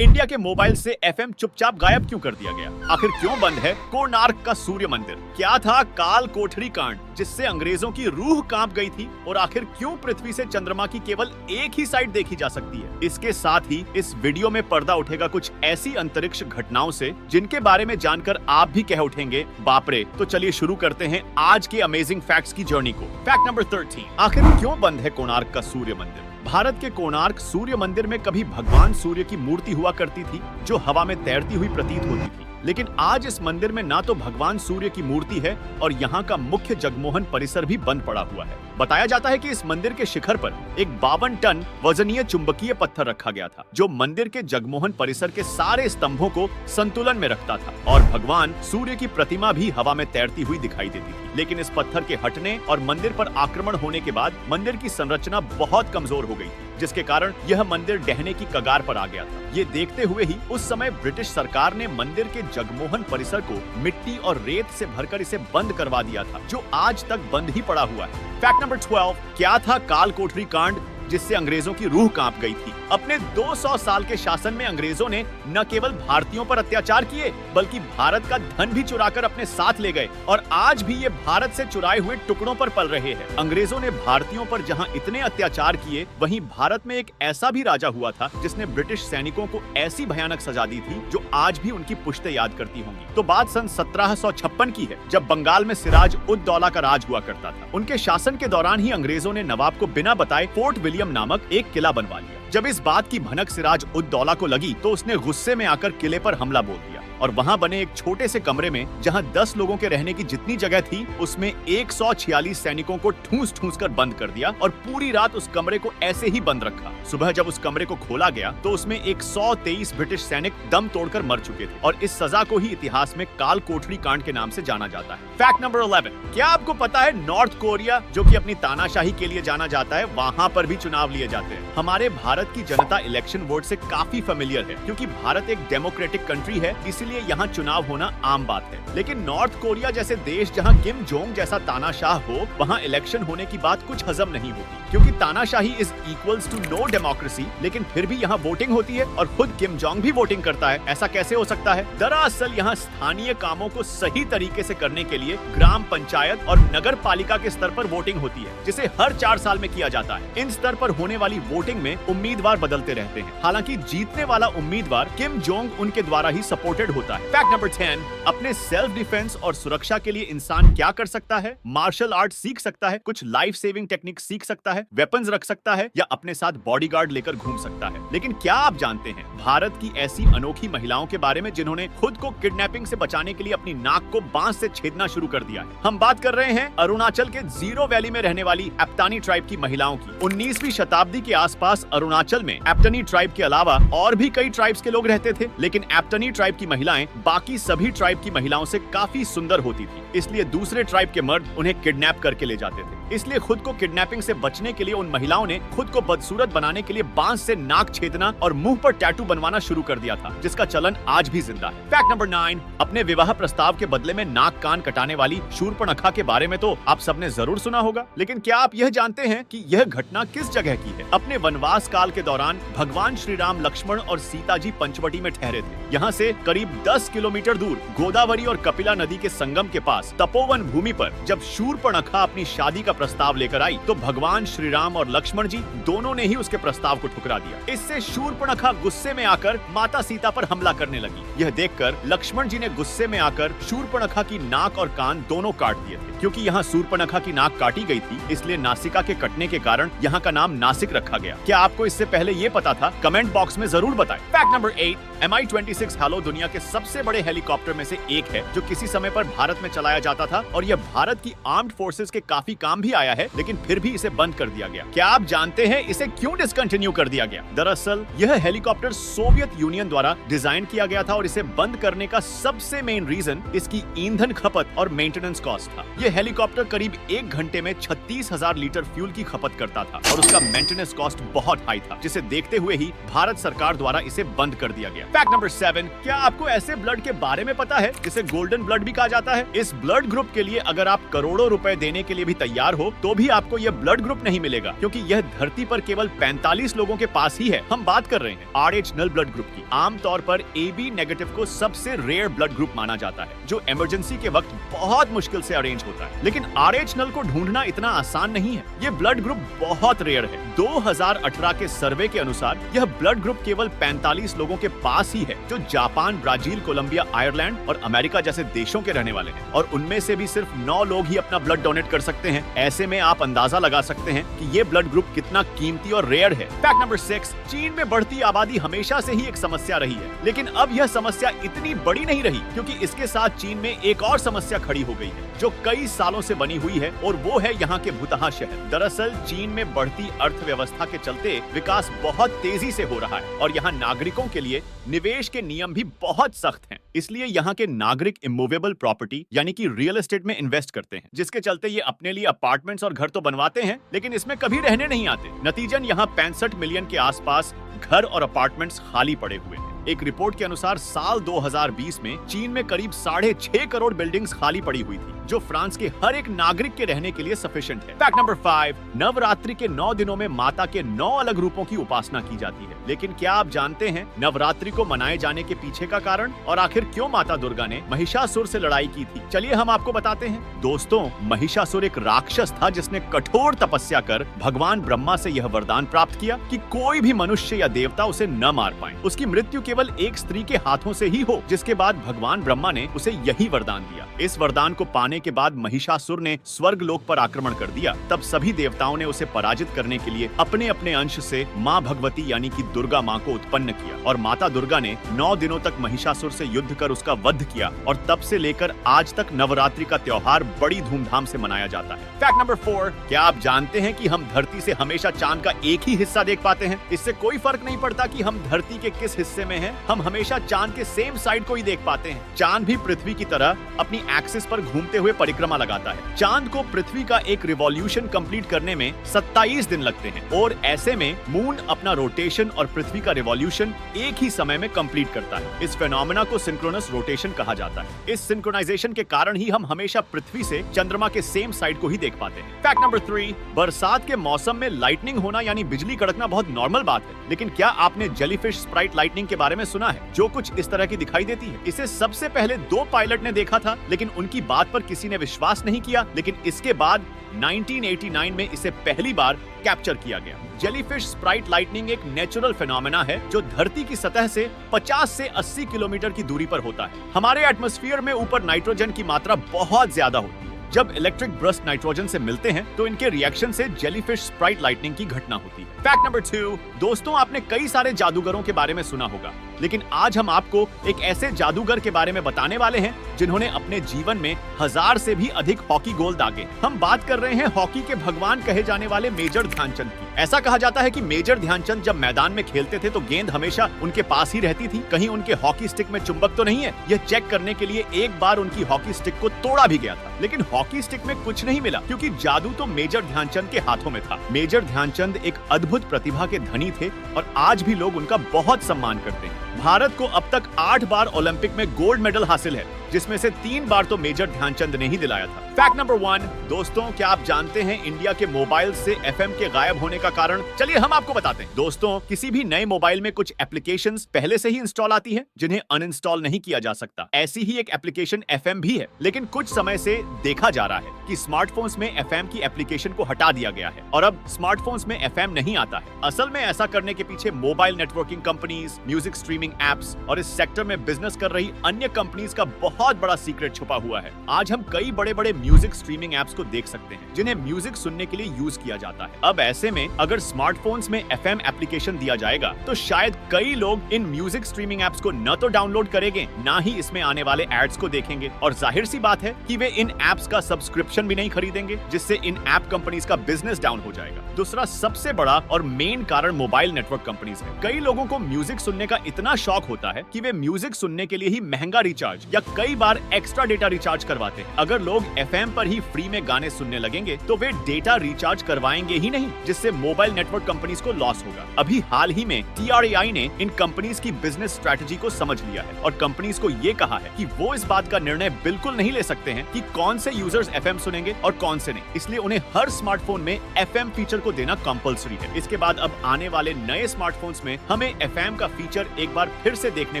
India के mobile से FM चुपचाप गायब क्यों कर दिया गया? आखिर क्यों बंद है कोणार्क का सूर्य मंदिर? क्या था काल कोठरी कांड जिससे अंग्रेजों की रूह कांप गई थी? और आखिर क्यों पृथ्वी से चंद्रमा की केवल एक ही साइड देखी जा सकती है? इसके साथ ही इस वीडियो में पर्दा उठेगा कुछ ऐसी अंतरिक्ष घटनाओं से जिनके बारे में जानकर आप भी कह उठेंगे बाप रे। तो चलिए शुरू करते हैं आज के अमेजिंग फैक्ट्स की जर्नी को। फैक्ट नंबर 13, आखिर क्यों बंद है कोणार्क का सूर्य मंदिर? भारत के कोणार्क सूर्य मंदिर में कभी भगवान सूर्य की मूर्ति हुआ करती थी जो हवा में तैरती हुई प्रतीत होती थी, लेकिन आज इस मंदिर में ना तो भगवान सूर्य की मूर्ति है और यहाँ का मुख्य जगमोहन परिसर भी बंद पड़ा हुआ है। बताया जाता है कि इस मंदिर के शिखर पर एक 52 टन वजनीय चुंबकीय पत्थर रखा गया था जो मंदिर के जगमोहन परिसर के सारे स्तंभों को संतुलन में रखता था और भगवान सूर्य की प्रतिमा भी हवा में तैरती हुई दिखाई देती थी। लेकिन इस पत्थर के हटने और मंदिर पर आक्रमण होने के बाद मंदिर की संरचना बहुत कमजोर हो गई थी, जिसके कारण यह मंदिर ढहने की कगार पर आ गया था। ये देखते हुए ही उस समय ब्रिटिश सरकार ने मंदिर के जगमोहन परिसर को मिट्टी और रेत से भरकर इसे बंद करवा दिया था, जो आज तक बंद ही पड़ा हुआ है। फैक्ट नंबर 12, क्या था काल कोठरी कांड जिससे अंग्रेजों की रूह कांप गई थी? अपने 200 साल के शासन में अंग्रेजों ने न केवल भारतीयों पर अत्याचार किए बल्कि भारत का धन भी चुराकर अपने साथ ले गए और आज भी ये भारत से चुराए हुए टुकड़ों पर पल रहे हैं। अंग्रेजों ने भारतीयों पर जहां इतने अत्याचार किए, वहीं भारत में एक ऐसा भी राजा हुआ था जिसने ब्रिटिश सैनिकों को ऐसी भयानक सजा दी थी जो आज भी उनकी पुश्तें याद करती होंगी। तो बात सन 1756 की है, जब बंगाल में सिराज उद दौला का राज हुआ करता था। उनके शासन के दौरान ही अंग्रेजों ने नवाब को बिना बताए फोर्ट विलियम नामक एक किला बनवा लिया। जब इस बात की भनक सिराज उद दौला को लगी तो उसने गुस्से में आकर किले पर हमला बोल दिया और वहां बने एक छोटे से कमरे में जहां 10 लोगों के रहने की जितनी जगह थी उसमें 146 सैनिकों को ठूस ठूस कर बंद कर दिया और पूरी रात उस कमरे को ऐसे ही बंद रखा। सुबह जब उस कमरे को खोला गया तो उसमें 123 ब्रिटिश सैनिक दम तोड़कर मर चुके थे और इस सजा को ही इतिहास में काल कोठरी कांड के नाम से जाना जाता है। फैक्ट नंबर 11, क्या आपको पता है नॉर्थ कोरिया जो कि अपनी तानाशाही के लिए जाना जाता है, वहां पर भी चुनाव लिए जाते हैं? हमारे भारत की जनता इलेक्शन बोर्ड से काफी फेमिलियर है क्योंकि भारत एक डेमोक्रेटिक कंट्री है, इसलिए यहाँ चुनाव होना आम बात है। लेकिन नॉर्थ कोरिया जैसे देश जहाँ किम जोंग जैसा तानाशाह हो, वहाँ इलेक्शन होने की बात कुछ हजम नहीं होती क्योंकि तानाशाही is equals to no democracy, लेकिन फिर भी यहाँ वोटिंग होती है और खुद किम जोंग भी वोटिंग करता है। ऐसा कैसे हो सकता है? दरअसल यहाँ स्थानीय कामों को सही तरीके से करने के लिए ग्राम पंचायत और नगर पालिका के स्तर पर वोटिंग होती है जिसे हर 4 साल में किया जाता है। इन स्तर पर होने वाली वोटिंग में उम्मीदवार बदलते रहते हैं, हालांकि जीतने वाला उम्मीदवार किम जोंग उनके द्वारा ही सपोर्टेड होता है। फैक्ट नंबर 10, अपने सेल्फ डिफेंस और सुरक्षा के लिए इंसान क्या कर सकता है? मार्शल आर्ट सीख सकता है, कुछ लाइफ सेविंग टेक्निक सीख सकता है, वेपन्स रख सकता है या अपने साथ बॉडीगार्ड लेकर घूम सकता है। लेकिन क्या आप जानते हैं भारत की ऐसी अनोखी महिलाओं के बारे में जिन्होंने खुद को किडनैपिंग से बचाने के लिए अपनी नाक को बांस से छेदना शुरू कर दिया है? हम बात कर रहे हैं अरुणाचल के जीरो वैली में रहने वाली एप्टानी ट्राइब की महिलाओं की। 19वीं शताब्दी के आसपास अरुणाचल में एप्टानी ट्राइब के अलावा और भी कई ट्राइब्स के लोग रहते थे, लेकिन एप्टानी ट्राइब की महिलाएं बाकी सभी ट्राइब की महिलाओं से काफी सुंदर होती थी, इसलिए दूसरे ट्राइब के मर्द उन्हें किडनैप करके ले जाते थे। इसलिए खुद को किडनैपिंग से बचने के लिए उन महिलाओं ने खुद को बदसूरत बनाने के लिए बांस से नाक छेदना और मुंह पर टैटू बनवाना शुरू कर दिया था, जिसका चलन आज भी जिंदा है। फैक्ट नंबर 9, अपने विवाह प्रस्ताव के बदले में नाक कान कटाने वाली शूर्पणखा के बारे में तो आप सबने जरूर सुना होगा, लेकिन क्या आप यह जानते हैं कि यह घटना किस जगह की है? अपने वनवास काल के दौरान भगवान श्री राम, लक्ष्मण और सीता जी पंचवटी में ठहरे थे। यहाँ से करीब 10 किलोमीटर दूर गोदावरी और कपिला नदी के संगम के पास तपोवन भूमि पर जब शूर्पणखा अपनी शादी का प्रस्ताव लेकर आई तो भगवान श्री राम और लक्ष्मण जी दोनों ने ही उसके प्रस्ताव को ठुकरा दिया। इससे शूर्पणखा गुस्से में आकर माता सीता पर हमला करने लगी। यह देखकर लक्ष्मण जी ने गुस्से में आकर शूर्पणखा की नाक और कान दोनों काट दिए थे। क्योंकि यहाँ शूर्पणखा की नाक काटी गई थी, इसलिए नासिका के कटने के कारण यहाँ का नाम नासिक रखा गया। क्या आपको इससे पहले ये पता था? कमेंट बॉक्स में जरूर बताएं। फैक्ट नंबर 8, Mi-26 हैलो दुनिया के सबसे बड़े हेलीकॉप्टर में से एक है जो किसी समय पर भारत में चलाया जाता था और यह भारत की आर्म्ड फोर्सेस के काफी काम भी आया है, लेकिन फिर भी इसे बंद कर दिया गया। क्या आप जानते हैं इसे क्यों डिसकंटिन्यू कर दिया गया? दरअसल यह हेलीकॉप्टर सोवियत यूनियन द्वारा डिजाइन किया गया था और इसे बंद करने का सबसे मेन रीजन इसकी ईंधन खपत और मेंटेनेंस कॉस्ट था। यह हेलीकॉप्टर करीब 1 घंटे में 36,000 लीटर फ्यूल की खपत करता था और उसका मेंटेनेंस कॉस्ट बहुत हाई था, जिसे देखते हुए ही भारत सरकार द्वारा इसे बंद कर दिया गया। फैक्ट नंबर 7, क्या आपको ऐसे ब्लड के बारे में पता है जिसे गोल्डन ब्लड भी कहा जाता है? इस ब्लड ग्रुप के लिए अगर आप करोड़ों रुपए देने के लिए भी तैयार हो तो भी आपको यह ब्लड ग्रुप नहीं मिलेगा, क्योंकि यह धरती पर केवल 45 लोगों के पास ही है। हम बात कर रहे हैं RH नल ब्लड ग्रुप की। आमतौर पर AB नेगेटिव को सबसे रेयर ब्लड ग्रुप माना जाता है, जो इमरजेंसी के वक्त बहुत मुश्किल से अरेंज होता है। लेकिन RH नल को ढूंढना इतना आसान नहीं है। ये ब्लड ग्रुप बहुत रेयर है। 2018 के सर्वे के अनुसार यह ब्लड ग्रुप केवल 45 लोगों के पास ही है, जो जापान, ब्राजील, कोलंबिया, आयरलैंड और अमेरिका जैसे देशों के रहने वाले हैं। और उनमें से भी सिर्फ 9 लोग ही अपना ब्लड डोनेट कर सकते हैं। ऐसे में आप अंदाजा लगा सकते हैं कि ये ब्लड ग्रुप कितना कीमती और रेयर है। फैक्ट नंबर 6, चीन में बढ़ती आबादी हमेशा से ही एक समस्या रही है, लेकिन अब यह समस्या इतनी बड़ी नहीं रही, क्योंकि इसके साथ चीन में एक और समस्या खड़ी हो गई है, जो कई सालों से बनी हुई है, और वो है यहाँ के भूतहा शहर। दरअसल चीन में बढ़ती अर्थव्यवस्था के चलते विकास बहुत तेजी से हो रहा है, और यहाँ नागरिकों के लिए निवेश के नियम भी बहुत सख्त हैं। इसलिए यहाँ के नागरिक इमूवेबल प्रॉपर्टी यानी कि रियल एस्टेट में इन्वेस्ट करते हैं, जिसके चलते ये अपने लिए अपार्टमेंट्स और घर तो बनवाते हैं, लेकिन इसमें कभी रहने नहीं आते। नतीजन यहाँ 65 मिलियन के आसपास घर और अपार्टमेंट्स खाली पड़े हुए हैं। एक रिपोर्ट के अनुसार साल 2020 में चीन में करीब 6.5 करोड़ बिल्डिंग्स खाली पड़ी हुई थी, जो फ्रांस के हर एक नागरिक के रहने के लिए सफिशिएंट है। फैक्ट नंबर 5, नवरात्रि के 9 दिनों में माता के 9 अलग रूपों की उपासना की जाती है। लेकिन क्या आप जानते हैं नवरात्रि को मनाए जाने के पीछे का कारण, और आखिर क्यों माता दुर्गा ने महिषासुर से लड़ाई की थी? चलिए हम आपको बताते हैं। दोस्तों, महिषासुर एक राक्षस था जिसने कठोर तपस्या कर भगवान ब्रह्मा से यह वरदान प्राप्त किया कि कोई भी मनुष्य या देवता उसे न मार पाए। उसकी मृत्यु केवल एक स्त्री के हाथों से ही हो, जिसके बाद भगवान ब्रह्मा ने उसे यही वरदान दिया। इस वरदान को पाने के बाद महिषासुर ने स्वर्ग लोक पर आक्रमण कर दिया। तब सभी देवताओं ने उसे पराजित करने के लिए अपने अपने अंश से माँ भगवती यानी कि दुर्गा माँ को उत्पन्न किया, और माता दुर्गा ने 9 दिनों तक महिषासुर से युद्ध कर उसका वध किया, और तब से लेकर आज तक नवरात्रि का त्योहार बड़ी धूमधाम से मनाया जाता है। फैक्ट नंबर 4, क्या आप जानते हैं कि हम धरती से हमेशा चांद का एक ही हिस्सा देख पाते हैं? इससे कोई फर्क नहीं पड़ता कि हम धरती के किस हिस्से में हैं, हम हमेशा चांद के सेम साइड को ही देख पाते हैं। चांद भी पृथ्वी की तरह अपनी एक्सिस पर घूमते हुए परिक्रमा लगाता है। चांद को पृथ्वी का एक रिवॉल्यूशन कंप्लीट करने में 27 दिन लगते हैं, और ऐसे में मून अपना रोटेशन और पृथ्वी का रिवॉल्यूशन एक ही समय में कंप्लीट करता है। इस फेनोमेना को सिंक्रोनस रोटेशन कहा जाता है। इस सिंक्रोनाइजेशन के कारण ही हम हमेशा पृथ्वी से चंद्रमा के सेम साइड को ही देख पाते हैं। फैक्ट नंबर 3, बरसात के मौसम में लाइटनिंग होना यानी बिजली कड़कना बहुत नॉर्मल बात है, लेकिन क्या आपने जेलीफिश स्प्राइट लाइटनिंग के बारे में सुना है, जो कुछ इस तरह की दिखाई देती है? इसे सबसे पहले 2 पायलट ने देखा था, लेकिन उनकी बात पर किसी ने विश्वास नहीं किया। लेकिन इसके बाद 1989 में इसे पहली बार कैप्चर किया गया। जेलीफिश स्प्राइट लाइटनिंग एक नेचुरल फिनोमेना है जो धरती की सतह से 50 से 80 किलोमीटर की दूरी पर होता है। हमारे एटमॉस्फेयर में ऊपर नाइट्रोजन की मात्रा बहुत ज्यादा होती है। जब इलेक्ट्रिक ब्रस्ट नाइट्रोजन से मिलते हैं तो इनके रिएक्शन से जेलीफिश स्प्राइट लाइटनिंग की घटना होती है। फैक्ट नंबर 2, दोस्तों, आपने कई सारे जादूगरों के बारे में सुना होगा, लेकिन आज हम आपको एक ऐसे जादूगर के बारे में बताने वाले हैं जिन्होंने अपने जीवन में 1000 से भी अधिक हॉकी गोल दागे। हम बात कर रहे हैं हॉकी के भगवान कहे जाने वाले मेजर ध्यानचंद की। ऐसा कहा जाता है कि मेजर ध्यानचंद जब मैदान में खेलते थे तो गेंद हमेशा उनके पास ही रहती थी। कहीं उनके हॉकी स्टिक में चुंबक तो नहीं है? यह चेक करने के लिए एक बार उनकी हॉकी स्टिक को तोड़ा भी गया था, लेकिन हॉकी स्टिक में कुछ नहीं मिला, क्योंकि जादू तो मेजर ध्यानचंद के हाथों में था। मेजर ध्यानचंद एक अद्भुत प्रतिभा के धनी थे, और आज भी लोग उनका बहुत सम्मान करते हैं। भारत को अब तक 8 बार ओलंपिक में गोल्ड मेडल हासिल है, जिसमें से 3 बार तो मेजर ध्यानचंद ने ही दिलाया था। फैक्ट नंबर 1, दोस्तों, क्या आप जानते हैं इंडिया के मोबाइल से FM के गायब होने का कारण? चलिए हम आपको बताते हैं। दोस्तों, किसी भी नए मोबाइल में कुछ एप्लीकेशंस पहले से ही इंस्टॉल आती है जिन्हें अनइंस्टॉल नहीं किया जा सकता। ऐसी ही एक एप्लीकेशन FM भी है, लेकिन कुछ समय से देखा जा रहा है कि स्मार्टफोन्स में FM की एप्लीकेशन को हटा दिया गया है, और अब स्मार्टफोन्स में FM नहीं आता है। असल में ऐसा करने के पीछे mobile networking companies, music streaming apps और इस सेक्टर में बिजनेस कर रही अन्य कंपनीज का बहुत बड़ा सीक्रेट छुपा हुआ है। आज हम कई बड़े बड़े म्यूजिक स्ट्रीमिंग एप्स को देख सकते हैं जिन्हें म्यूजिक सुनने के लिए यूज किया जाता है। अब ऐसे में अगर स्मार्टफोन्स में FM एप्लीकेशन दिया जाएगा तो शायद कई लोग इन म्यूजिक स्ट्रीमिंग एप्स को न तो डाउनलोड करेंगे, ना ही इसमें आने वाले एड्स को देखेंगे, और जाहिर सी बात है कि वे इन एप्स का सब्सक्रिप्शन भी नहीं खरीदेंगे, जिससे इन ऐप कंपनीज का बिजनेस डाउन हो जाएगा। दूसरा सबसे बड़ा और मेन कारण मोबाइल नेटवर्क कंपनीज है। कई लोगों को म्यूजिक सुनने का इतना शौक होता है कि वे म्यूजिक सुनने के लिए ही महंगा रिचार्ज या कई कई बार एक्स्ट्रा डेटा रिचार्ज करवाते हैं। अगर लोग एफएम पर ही फ्री में गाने सुनने लगेंगे तो वे डेटा रिचार्ज करवाएंगे ही नहीं, जिससे मोबाइल नेटवर्क कंपनीज को लॉस होगा। अभी हाल ही में TRAI ने इन कंपनीज की बिजनेस स्ट्रेटजी को समझ लिया है और कंपनीज को ये कहा है कि वो इस बात का निर्णय बिल्कुल नहीं ले सकते हैं कि कौन से यूजर्स एफएम सुनेंगे और कौन से नहीं। इसलिए उन्हें हर स्मार्टफोन में एफएम फीचर को देना कंपलसरी है। इसके बाद अब आने वाले नए स्मार्टफोन्स में हमें एफएम का फीचर एक बार फिर से देखने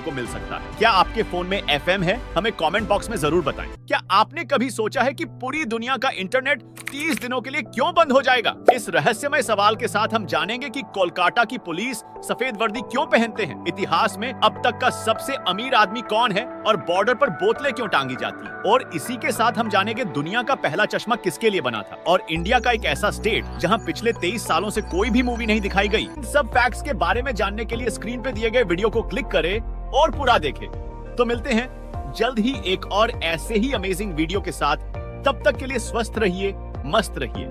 को मिल सकता है। क्या आपके फोन में एफएम है? हमें कमेंट बॉक्स में जरूर बताएं। क्या आपने कभी सोचा है कि पूरी दुनिया का इंटरनेट 30 दिनों के लिए क्यों बंद हो जाएगा? इस रहस्यमय सवाल के साथ हम जानेंगे कि कोलकाता की पुलिस सफेद वर्दी क्यों पहनते हैं, इतिहास में अब तक का सबसे अमीर आदमी कौन है और बॉर्डर पर बोतलें क्यों टांगी जाती हैं। और इसी के साथ हम जानेंगे दुनिया का पहला चश्मा किसके लिए बना था और इंडिया का एक ऐसा स्टेट जहां पिछले 23 सालों से कोई भी मूवी नहीं दिखाई गई। इन सब फैक्ट्स के बारे में जानने के लिए स्क्रीन पे दिए गए वीडियो को क्लिक करें और पूरा देखें। तो मिलते हैं जल्द ही एक और ऐसे ही अमेजिंग वीडियो के साथ। तब तक के लिए स्वस्थ रहिए, मस्त रहिए।